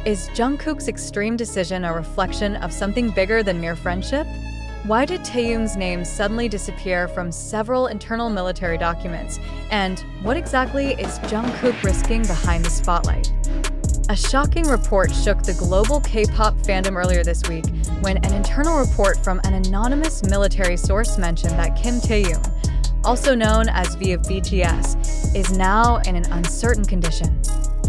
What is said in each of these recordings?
Is Jungkook's extreme decision a reflection of something bigger than mere friendship? Why did Taehyung's name suddenly disappear from several internal military documents? And what exactly is Jungkook risking behind the spotlight? A shocking report shook the global K-pop fandom earlier this week when an internal report from an anonymous military source mentioned that Kim Taehyung, also known as V of BTS, is now in an uncertain condition.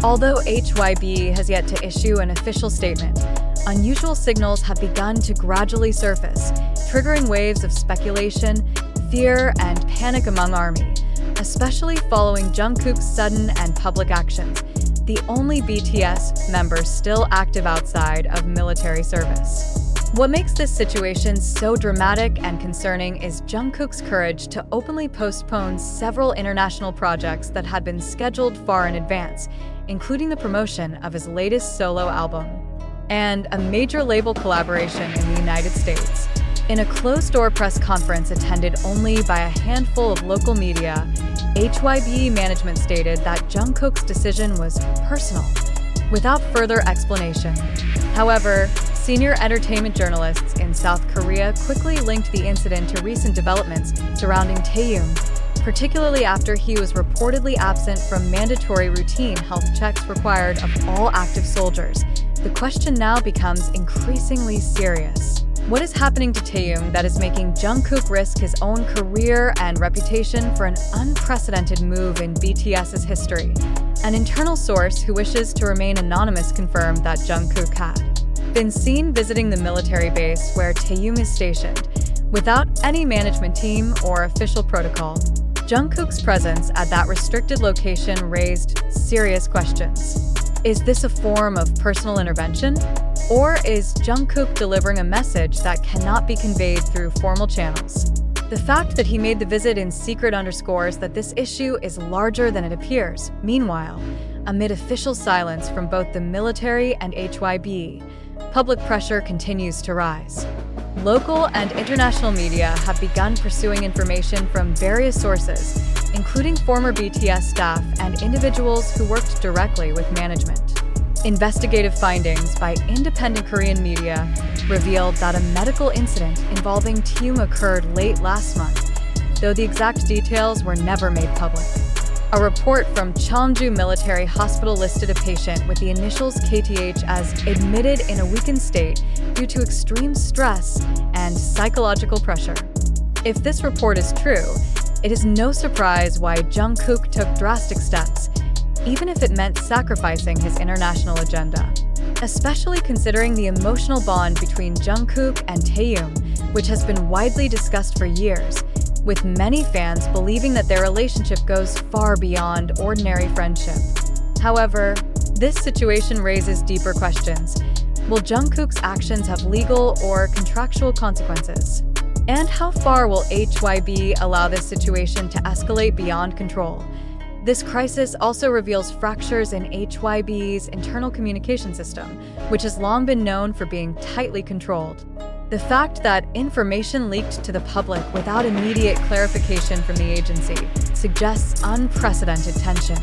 Although HYBE has yet to issue an official statement, unusual signals have begun to gradually surface, triggering waves of speculation, fear, and panic among ARMY, especially following Jungkook's sudden and public actions, the only BTS member still active outside of military service. What makes this situation so dramatic and concerning is Jungkook's courage to openly postpone several international projects that had been scheduled far in advance, including the promotion of his latest solo album and a major label collaboration in the United States. In a closed-door press conference attended only by a handful of local media, HYBE management stated that Jungkook's decision was personal, without further explanation. However, senior entertainment journalists in South Korea quickly linked the incident to recent developments surrounding Taehyung, particularly after he was reportedly absent from mandatory routine health checks required of all active soldiers. The question now becomes increasingly serious. What is happening to Taehyung that is making Jungkook risk his own career and reputation for an unprecedented move in BTS's history? An internal source who wishes to remain anonymous confirmed that Jungkook had been seen visiting the military base where Taehyung is stationed, without any management team or official protocol. Jungkook's presence at that restricted location raised serious questions. Is this a form of personal intervention? Or is Jungkook delivering a message that cannot be conveyed through formal channels? The fact that he made the visit in secret underscores that this issue is larger than it appears. Meanwhile, amid official silence from both the military and HYBE, public pressure continues to rise. Local and international media have begun pursuing information from various sources, including former BTS staff and individuals who worked directly with management. Investigative findings by independent Korean media revealed that a medical incident involving Taehyung occurred late last month, though the exact details were never made public. A report from Cheonju Military Hospital listed a patient with the initials KTH as admitted in a weakened state due to extreme stress and psychological pressure. If this report is true, it is no surprise why Jungkook took drastic steps, even if it meant sacrificing his international agenda. Especially considering the emotional bond between Jungkook and Taehyung, which has been widely discussed for years, with many fans believing that their relationship goes far beyond ordinary friendship. However, this situation raises deeper questions. Will Jungkook's actions have legal or contractual consequences? And how far will HYBE allow this situation to escalate beyond control? This crisis also reveals fractures in HYBE's internal communication system, which has long been known for being tightly controlled. The fact that information leaked to the public without immediate clarification from the agency suggests unprecedented tension.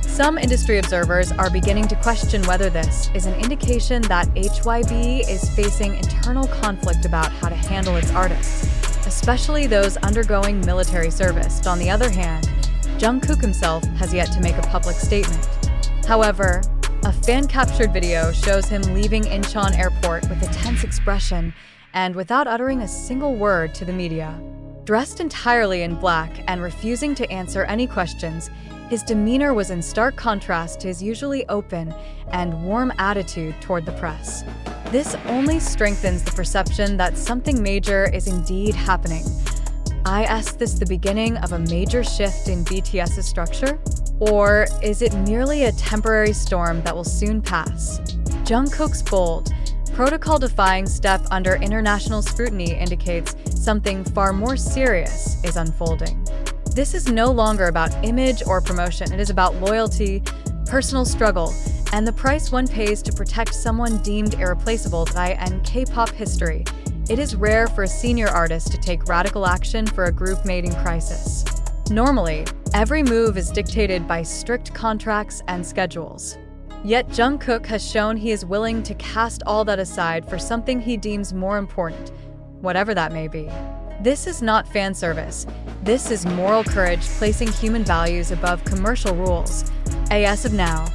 Some industry observers are beginning to question whether this is an indication that HYBE is facing internal conflict about how to handle its artists, especially those undergoing military service. On the other hand, Jungkook himself has yet to make a public statement. However, a fan-captured video shows him leaving Incheon Airport with a tense expression and without uttering a single word to the media. Dressed entirely in black and refusing to answer any questions, his demeanor was in stark contrast to his usually open and warm attitude toward the press. This only strengthens the perception that something major is indeed happening. Is this the beginning of a major shift in BTS's structure? Or is it merely a temporary storm that will soon pass? Jungkook's bold, protocol-defying step under international scrutiny indicates something far more serious is unfolding. This is no longer about image or promotion. It is about loyalty, personal struggle, and the price one pays to protect someone deemed irreplaceable in K-pop history. It is rare for a senior artist to take radical action for a group made in crisis. Normally, every move is dictated by strict contracts and schedules. Yet Jungkook has shown he is willing to cast all that aside for something he deems more important, whatever that may be. This is not fan service. This is moral courage placing human values above commercial rules. As of now,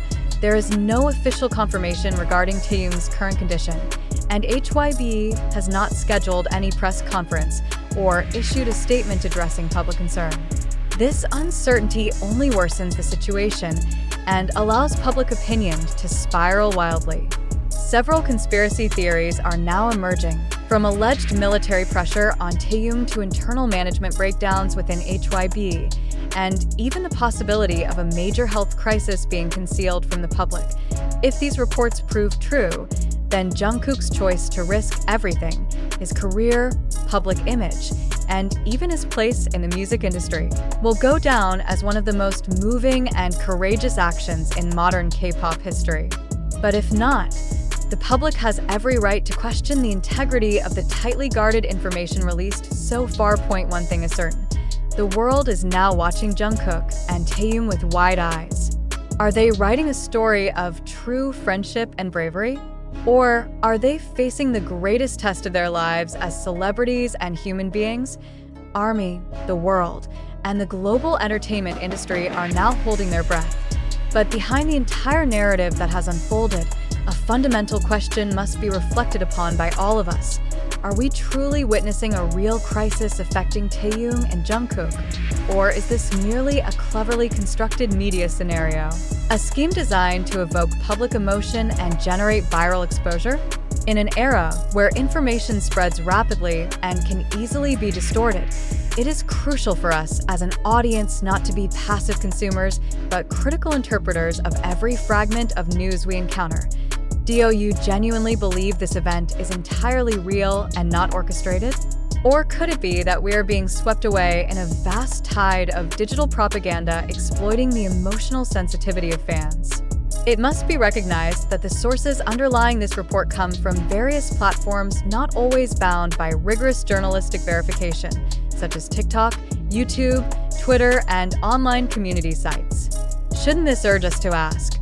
there is no official confirmation regarding Taehyung's current condition, and HYBE has not scheduled any press conference or issued a statement addressing public concern. This uncertainty only worsens the situation and allows public opinion to spiral wildly. Several conspiracy theories are now emerging, from alleged military pressure on Taehyung to internal management breakdowns within HYBE, and even the possibility of a major health crisis being concealed from the public. If these reports prove true, then Jungkook's choice to risk everything, his career, public image, and even his place in the music industry, will go down as one of the most moving and courageous actions in modern K-pop history. But if not, the public has every right to question the integrity of the tightly guarded information released so far. One thing is certain: the world is now watching Jungkook and Taehyung with wide eyes. Are they writing a story of true friendship and bravery? Or are they facing the greatest test of their lives as celebrities and human beings? ARMY, the world, and the global entertainment industry are now holding their breath. But behind the entire narrative that has unfolded, a fundamental question must be reflected upon by all of us. Are we truly witnessing a real crisis affecting Taehyung and Jungkook? Or is this merely a cleverly constructed media scenario? A scheme designed to evoke public emotion and generate viral exposure? In an era where information spreads rapidly and can easily be distorted, it is crucial for us as an audience not to be passive consumers, but critical interpreters of every fragment of news we encounter. Do you genuinely believe this event is entirely real and not orchestrated? Or could it be that we are being swept away in a vast tide of digital propaganda exploiting the emotional sensitivity of fans? It must be recognized that the sources underlying this report come from various platforms not always bound by rigorous journalistic verification, such as TikTok, YouTube, Twitter, and online community sites. Shouldn't this urge us to ask,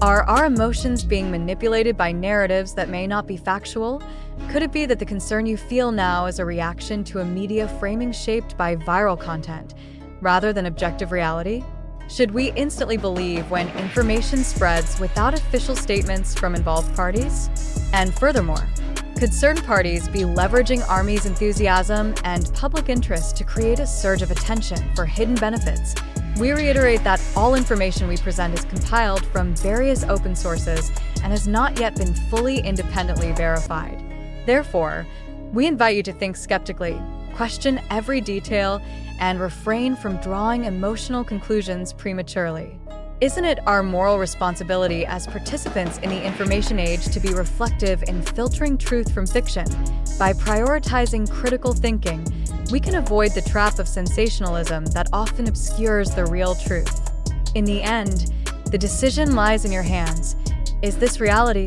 are our emotions being manipulated by narratives that may not be factual? Could it be that the concern you feel now is a reaction to a media framing shaped by viral content, rather than objective reality? Should we instantly believe when information spreads without official statements from involved parties? And furthermore, could certain parties be leveraging ARMY's enthusiasm and public interest to create a surge of attention for hidden benefits? We reiterate that all information we present is compiled from various open sources and has not yet been fully independently verified. Therefore, we invite you to think skeptically, question every detail, and refrain from drawing emotional conclusions prematurely. Isn't it our moral responsibility as participants in the information age to be reflective in filtering truth from fiction? By prioritizing critical thinking, we can avoid the trap of sensationalism that often obscures the real truth. In the end, the decision lies in your hands. Is this reality,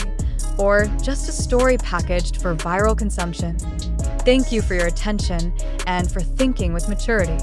or just a story packaged for viral consumption? Thank you for your attention and for thinking with maturity.